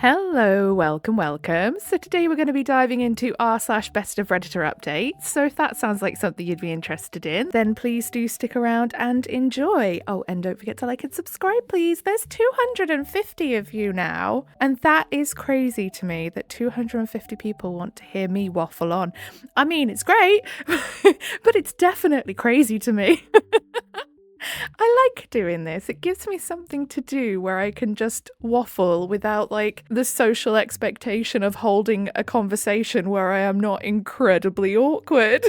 Hello, welcome. So today we're going to be diving into r/BestofRedditorUpdates. So if that sounds like something you'd be interested in, then please do stick around and enjoy. Oh, and don't forget to like and subscribe, please. There's 250 of you now. And that is crazy to me that 250 people want to hear me waffle on. I mean, it's great, but it's definitely crazy to me. I like doing this. It gives me something to do where I can just waffle without the social expectation of holding a conversation where I am not incredibly awkward.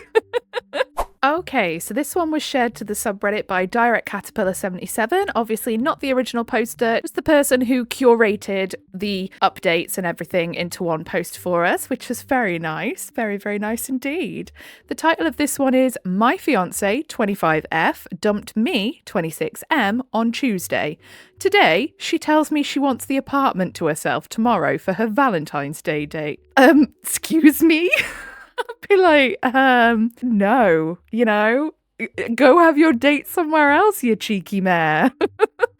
Okay, so this one was shared to the subreddit by Direct Caterpillar 77. Obviously not the original poster, just the person who curated the updates and everything into one post for us, which was very nice. Very, very nice indeed. The title of this one is My Fiance, 25F, dumped me, 26M, on Tuesday. Today, she tells me she wants the apartment to herself tomorrow for her Valentine's Day date. Excuse me? I'd be like, no, go have your date somewhere else, you cheeky mare.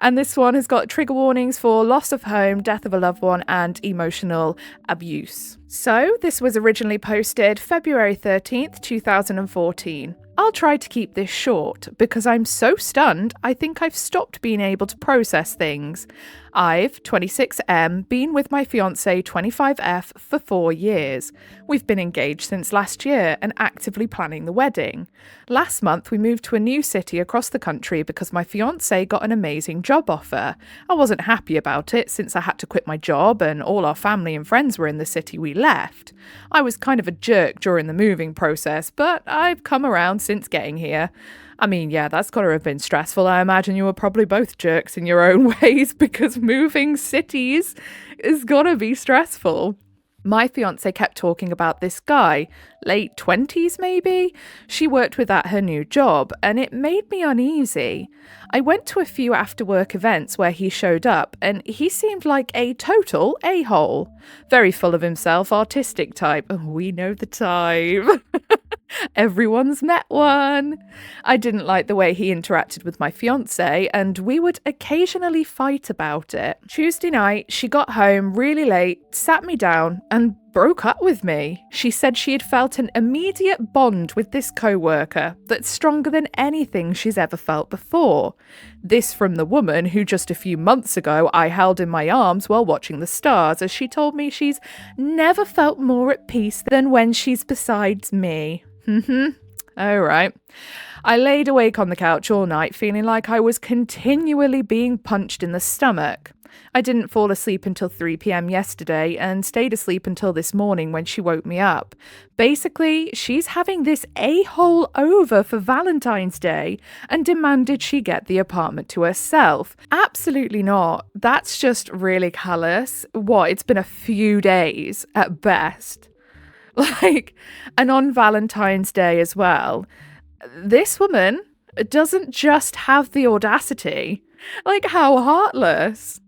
And this one has got trigger warnings for loss of home, death of a loved one, and emotional abuse. So this was originally posted February 13th, 2014. I'll try to keep this short because I'm so stunned I think I've stopped being able to process things. I've, 26M, been with my fiancé 25F for 4 years. We've been engaged since last year and actively planning the wedding. Last month we moved to a new city across the country because my fiancé got an amazing job offer. I wasn't happy about it since I had to quit my job and all our family and friends were in the city we left. I was kind of a jerk during the moving process, but I've come around since getting here. I mean, yeah, that's got to have been stressful. I imagine you were probably both jerks in your own ways because moving cities is got to be stressful. My fiancé kept talking about this guy, late 20s maybe. She worked with at her new job, and it made me uneasy. I went to a few after-work events where he showed up, and he seemed like a total a-hole. Very full of himself, artistic type. Oh, we know the type. Everyone's met one. I didn't like the way he interacted with my fiancé, and we would occasionally fight about it. Tuesday night, she got home really late, sat me down, and broke up with me. She said she had felt an immediate bond with this co-worker that's stronger than anything she's ever felt before. This from the woman who just a few months ago I held in my arms while watching the stars, as she told me she's never felt more at peace than when she's beside me. Oh, right. I laid awake on the couch all night feeling like I was continually being punched in the stomach. I didn't fall asleep until 3 p.m. yesterday and stayed asleep until this morning when she woke me up. Basically, she's having this a-hole over for Valentine's Day and demanded she get the apartment to herself. Absolutely not. That's just really callous. What, it's been a few days at best. And on Valentine's Day as well, this woman doesn't just have the audacity. How heartless.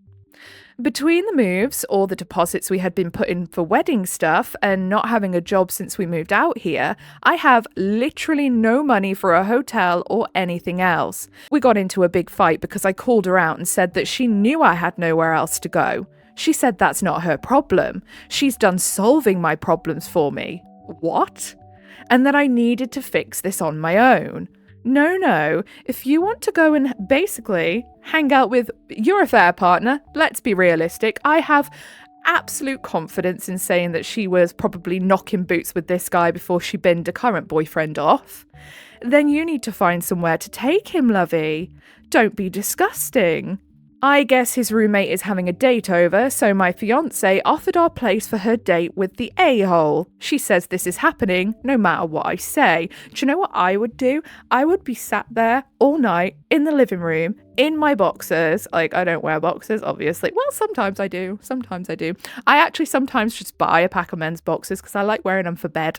Between the moves, all the deposits we had been putting for wedding stuff, and not having a job since we moved out here, I have literally no money for a hotel or anything else. We got into a big fight because I called her out and said that she knew I had nowhere else to go. She said that's not her problem. She's done solving my problems for me. What? And that I needed to fix this on my own. No. If you want to go and basically hang out with your affair partner, let's be realistic. I have absolute confidence in saying that she was probably knocking boots with this guy before she binned a current boyfriend off. Then you need to find somewhere to take him, lovey. Don't be disgusting. I guess his roommate is having a date over, so my fiancé offered our place for her date with the a-hole. She says this is happening no matter what I say. Do you know what I would do? I would be sat there all night in the living room in my boxers. I don't wear boxers, obviously. Well, sometimes I do. I actually sometimes just buy a pack of men's boxers because I like wearing them for bed.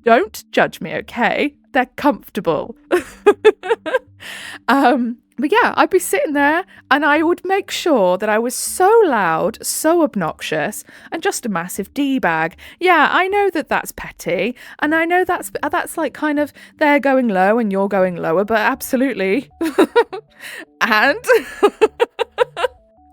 Don't judge me, okay? They're comfortable. But yeah, I'd be sitting there and I would make sure that I was so loud, so obnoxious, and just a massive D-bag. Yeah, I know that that's petty, and I know that's kind of they're going low and you're going lower, but absolutely. And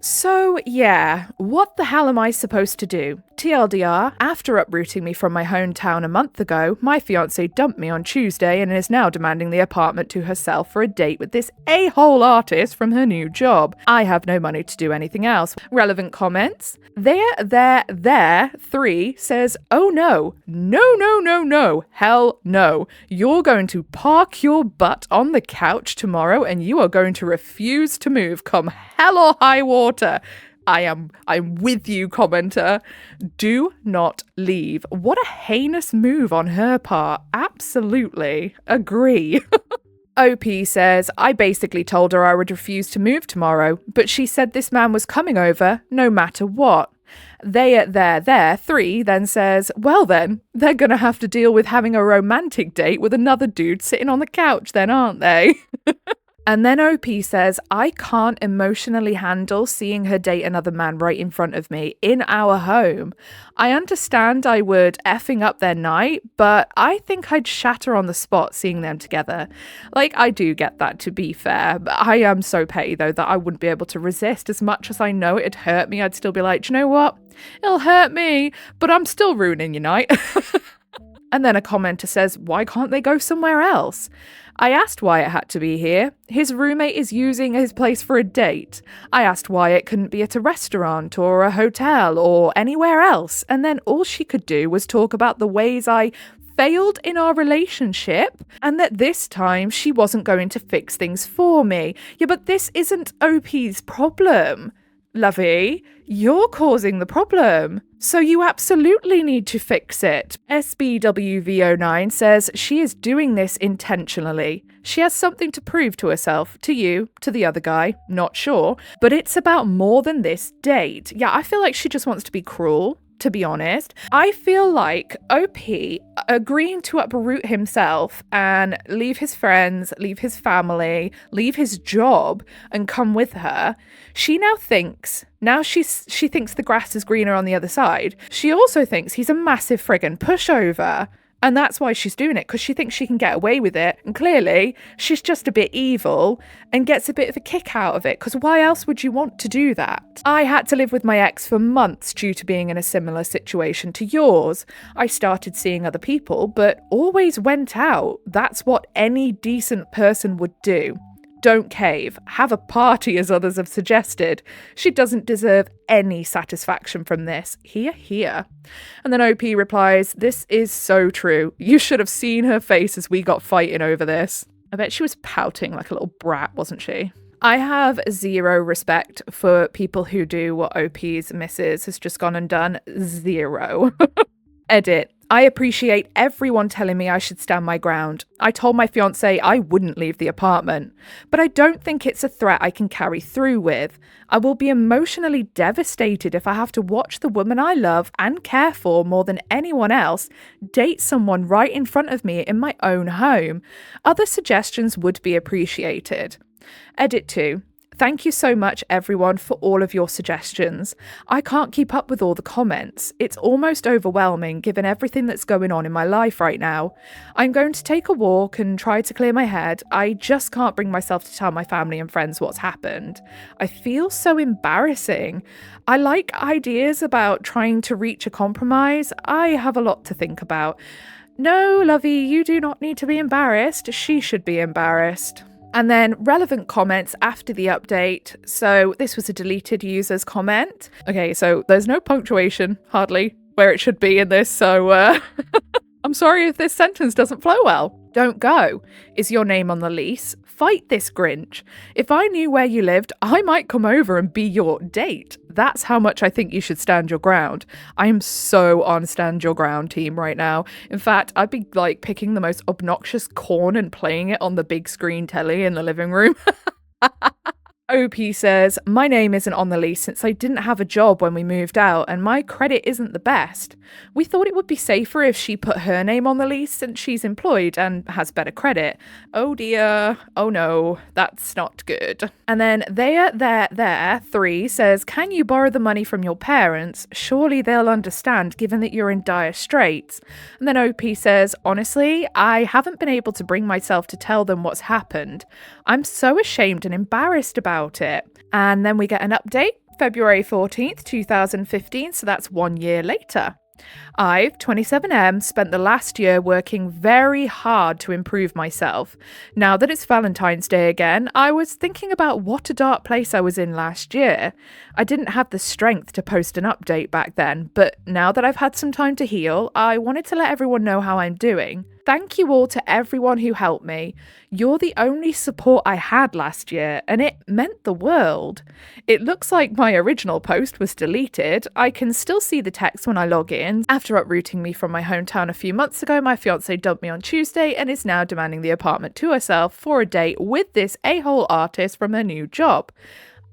So, yeah, what the hell am I supposed to do? TLDR, after uprooting me from my hometown a month ago, my fiancé dumped me on Tuesday and is now demanding the apartment to herself for a date with this a-hole artist from her new job. I have no money to do anything else. Relevant comments? There, 3 says, oh no, no, hell no. You're going to park your butt on the couch tomorrow and you are going to refuse to move come hell or high water. I'm with you, commenter. Do not leave. What a heinous move on her part. Absolutely. Agree. OP says, I basically told her I would refuse to move tomorrow, but she said this man was coming over no matter what. There, 3 then says, well then, they're gonna have to deal with having a romantic date with another dude sitting on the couch then, aren't they? And then OP says, I can't emotionally handle seeing her date another man right in front of me in our home. I understand I would effing up their night, but I think I'd shatter on the spot seeing them together. Like, I do get that, to be fair. But I am so petty, though, that I wouldn't be able to resist. As much as I know it'd hurt me, I'd still be like, do you know what? It'll hurt me, but I'm still ruining your night. And then a commenter says, why can't they go somewhere else? I asked why it had to be here. His roommate is using his place for a date. I asked why it couldn't be at a restaurant or a hotel or anywhere else. And then all she could do was talk about the ways I failed in our relationship and that this time she wasn't going to fix things for me. Yeah, but this isn't OP's problem. Lovey, you're causing the problem. So you absolutely need to fix it. SBWV09 says she is doing this intentionally. She has something to prove to herself, to you, to the other guy, not sure. But it's about more than this date. Yeah, I feel like she just wants to be cruel, to be honest. I feel like OP agreeing to uproot himself and leave his friends, leave his family, leave his job and come with her. She now thinks the grass is greener on the other side. She also thinks he's a massive friggin' pushover. And that's why she's doing it, because she thinks she can get away with it. And clearly, she's just a bit evil and gets a bit of a kick out of it, because why else would you want to do that? I had to live with my ex for months due to being in a similar situation to yours. I started seeing other people, but always went out. That's what any decent person would do. Don't cave. Have a party, as others have suggested. She doesn't deserve any satisfaction from this. Hear. And then OP replies, this is so true. You should have seen her face as we got fighting over this. I bet she was pouting like a little brat, wasn't she? I have zero respect for people who do what OP's missus has just gone and done. Zero. Edit. I appreciate everyone telling me I should stand my ground. I told my fiancé I wouldn't leave the apartment, but I don't think it's a threat I can carry through with. I will be emotionally devastated if I have to watch the woman I love and care for more than anyone else date someone right in front of me in my own home. Other suggestions would be appreciated. Edit 2. Thank you so much, everyone, for all of your suggestions. I can't keep up with all the comments. It's almost overwhelming given everything that's going on in my life right now. I'm going to take a walk and try to clear my head. I just can't bring myself to tell my family and friends what's happened. I feel so embarrassing. I like ideas about trying to reach a compromise. I have a lot to think about. No, lovey, you do not need to be embarrassed. She should be embarrassed. And then relevant comments after the update. So this was a deleted user's comment. Okay, so there's no punctuation, hardly, where it should be in this. So I'm sorry if this sentence doesn't flow well. Don't go. Is your name on the lease? Fight this Grinch. If I knew where you lived, I might come over and be your date. That's how much I think you should stand your ground. I am so on stand your ground team right now. In fact, I'd be like picking the most obnoxious corn and playing it on the big screen telly in the living room. OP says, my name isn't on the lease since I didn't have a job when we moved out and my credit isn't the best. We thought it would be safer if she put her name on the lease since she's employed and has better credit. Oh dear. Oh no, that's not good. And then there, 3 says, can you borrow the money from your parents? Surely they'll understand given that you're in dire straits. And then OP says, honestly, I haven't been able to bring myself to tell them what's happened. I'm so ashamed and embarrassed about it. And then we get an update February 14th, 2015, so that's 1 year later. I've, 27M, spent the last year working very hard to improve myself. Now that it's Valentine's Day again, I was thinking about what a dark place I was in last year. I didn't have the strength to post an update back then, but now that I've had some time to heal, I wanted to let everyone know how I'm doing. Thank you all to everyone who helped me. You're the only support I had last year, and it meant the world. It looks like my original post was deleted. I can still see the text when I log in. After uprooting me from my hometown a few months ago, my fiancé dumped me on Tuesday and is now demanding the apartment to herself for a date with this a-hole artist from her new job.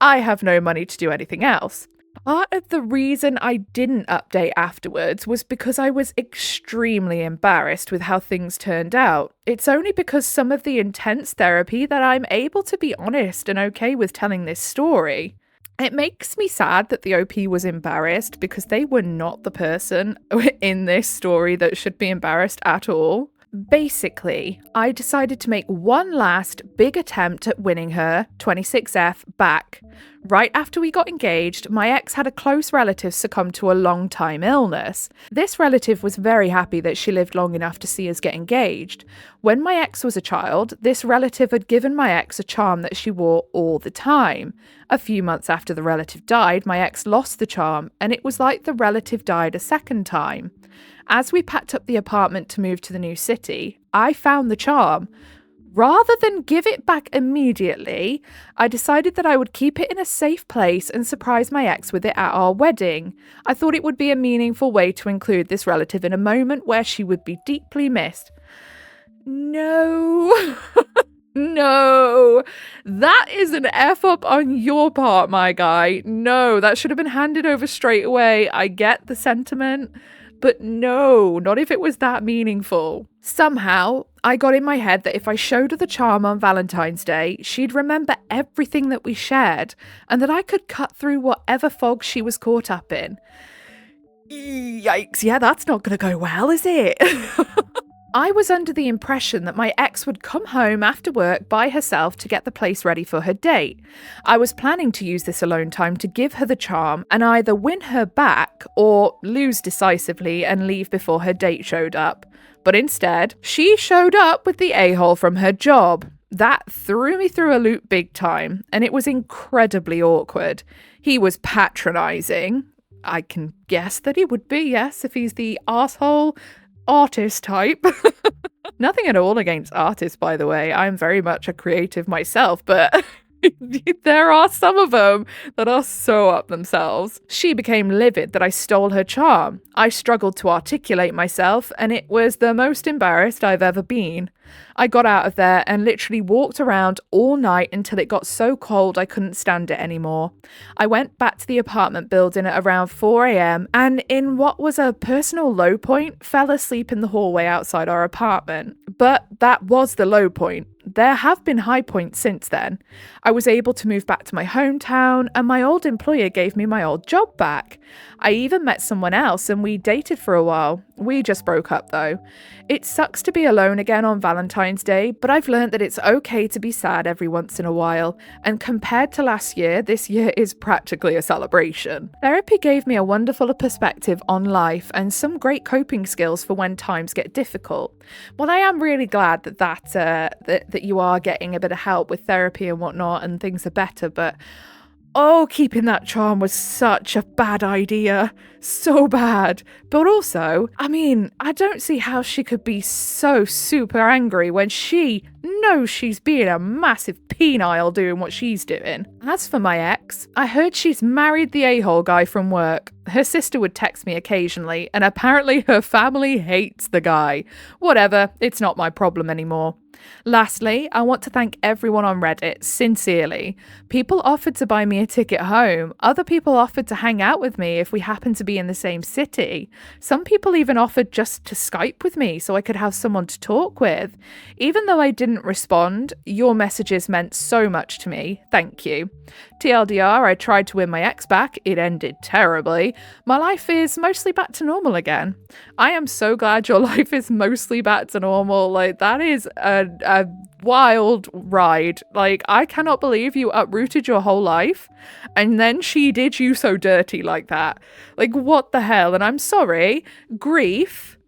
I have no money to do anything else. Part of the reason I didn't update afterwards was because I was extremely embarrassed with how things turned out. It's only because some of the intense therapy that I'm able to be honest and okay with telling this story. It makes me sad that the OP was embarrassed because they were not the person in this story that should be embarrassed at all. Basically, I decided to make one last big attempt at winning her, 26F, back. Right after we got engaged, my ex had a close relative succumb to a long-time illness. This relative was very happy that she lived long enough to see us get engaged. When my ex was a child, this relative had given my ex a charm that she wore all the time. A few months after the relative died, my ex lost the charm, and it was like the relative died a second time. As we packed up the apartment to move to the new city, I found the charm. Rather than give it back immediately, I decided that I would keep it in a safe place and surprise my ex with it at our wedding. I thought it would be a meaningful way to include this relative in a moment where she would be deeply missed. No. No, that is an F up on your part, my guy. No, that should have been handed over straight away. I get the sentiment. But no, not if it was that meaningful. Somehow, I got in my head that if I showed her the charm on Valentine's Day, she'd remember everything that we shared, and that I could cut through whatever fog she was caught up in. Yikes, yeah, that's not going to go well, is it? I was under the impression that my ex would come home after work by herself to get the place ready for her date. I was planning to use this alone time to give her the charm and either win her back or lose decisively and leave before her date showed up. But instead, she showed up with the a-hole from her job. That threw me through a loop big time, and it was incredibly awkward. He was patronising. I can guess that he would be, yes, if he's the arsehole artist type. Nothing at all against artists, by the way. I'm very much a creative myself, but there are some of them that are so up themselves. She became livid that I stole her charm. I struggled to articulate myself, and it was the most embarrassed I've ever been. I got out of there and literally walked around all night until it got so cold I couldn't stand it anymore. I went back to the apartment building at around 4 a.m. and in what was a personal low point, fell asleep in the hallway outside our apartment. But that was the low point. There have been high points since then. I was able to move back to my hometown, and my old employer gave me my old job back. I even met someone else and we dated for a while. We just broke up though. It sucks to be alone again on Valentine's Day, but I've learned that it's okay to be sad every once in a while, and compared to last year, this year is practically a celebration. Therapy gave me a wonderful perspective on life and some great coping skills for when times get difficult. Well, I am really glad that you are getting a bit of help with therapy and whatnot and things are better, but oh, keeping that charm was such a bad idea. So bad. But also, I mean, I don't see how she could be so super angry when she knows she's being a massive penile doing what she's doing. As for my ex, I heard she's married the a-hole guy from work. Her sister would text me occasionally, and apparently her family hates the guy. Whatever, it's not my problem anymore. Lastly, I want to thank everyone on Reddit, sincerely. People offered to buy me a ticket home. Other people offered to hang out with me if we happened to be in the same city. Some people even offered just to Skype with me so I could have someone to talk with. Even though I didn't respond, your messages meant so much to me. Thank you. TLDR, I tried to win my ex back. It ended terribly. My life is mostly back to normal again. I am so glad your life is mostly back to normal. Like, that is a a wild ride. Like, I cannot believe you uprooted your whole life and then she did you so dirty like that. Like, what the hell? And I'm sorry, grief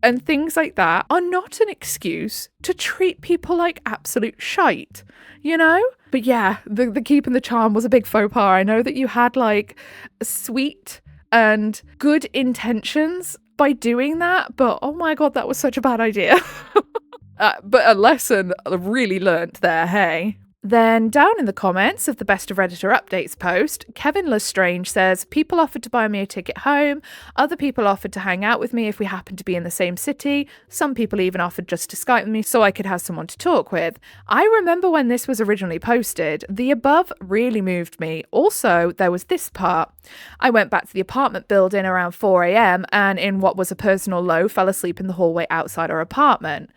and things like that are not an excuse to treat people like absolute shite, you know? But yeah, the keeping the charm was a big faux pas. I know that you had like sweet and good intentions by doing that, but oh my god, that was such a bad idea. But a lesson really learnt there, hey? Then down in the comments of the Best of Redditor Updates post, Kevin Lestrange says, people offered to buy me a ticket home, other people offered to hang out with me if we happened to be in the same city, some people even offered just to Skype with me so I could have someone to talk with. I remember when this was originally posted, the above really moved me. Also, there was this part. I went back to the apartment building around 4 a.m. and in what was a personal low, fell asleep in the hallway outside our apartment.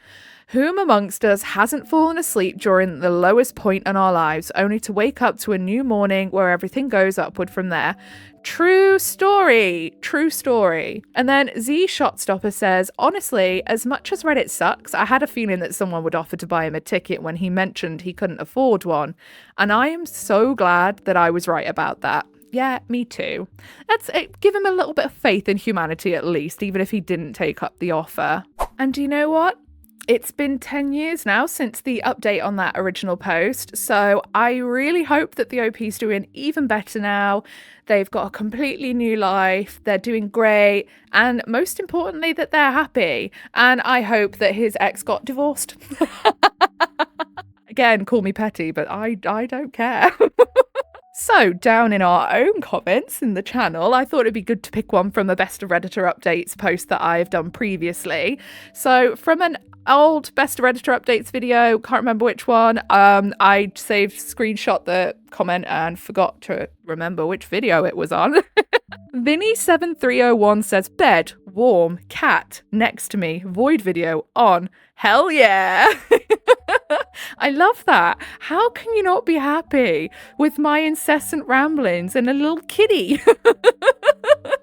Whom amongst us hasn't fallen asleep during the lowest point in our lives, only to wake up to a new morning where everything goes upward from there? True story. True story. And then Z Shotstopper says, honestly, as much as Reddit sucks, I had a feeling that someone would offer to buy him a ticket when he mentioned he couldn't afford one. And I am so glad that I was right about that. Yeah, me too. Let's give him a little bit of faith in humanity at least, even if he didn't take up the offer. And do you know what? It's been 10 years now since the update on that original post, so I really hope that the OP's doing even better now. They've got a completely new life, they're doing great, and most importantly that they're happy. And I hope that his ex got divorced. Again, call me petty, but I don't care. So, down in our own comments in the channel, I thought it'd be good to pick one from the Best of Redditor Updates post that I've done previously. So, from an old Best of Redditor Updates video, can't remember which one, I screenshot the comment and forgot to remember which video it was on. Vinny7301 says, bed, warm, cat, next to me, void video, on. Hell yeah! I love that. How can you not be happy with my incessant ramblings and a little kitty?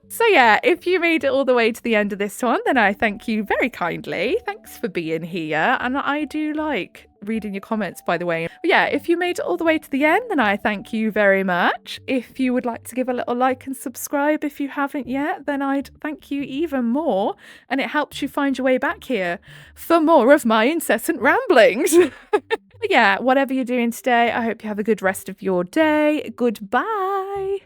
So yeah, if you made it all the way to the end of this one, then I thank you very kindly. Thanks for being here. And I do like reading your comments, by the way. But yeah, if you made it all the way to the end, then I thank you very much. If you would like to give a little like and subscribe if you haven't yet, then I'd thank you even more. And it helps you find your way back here for more of my incessant ramblings. But yeah, whatever you're doing today, I hope you have a good rest of your day. Goodbye.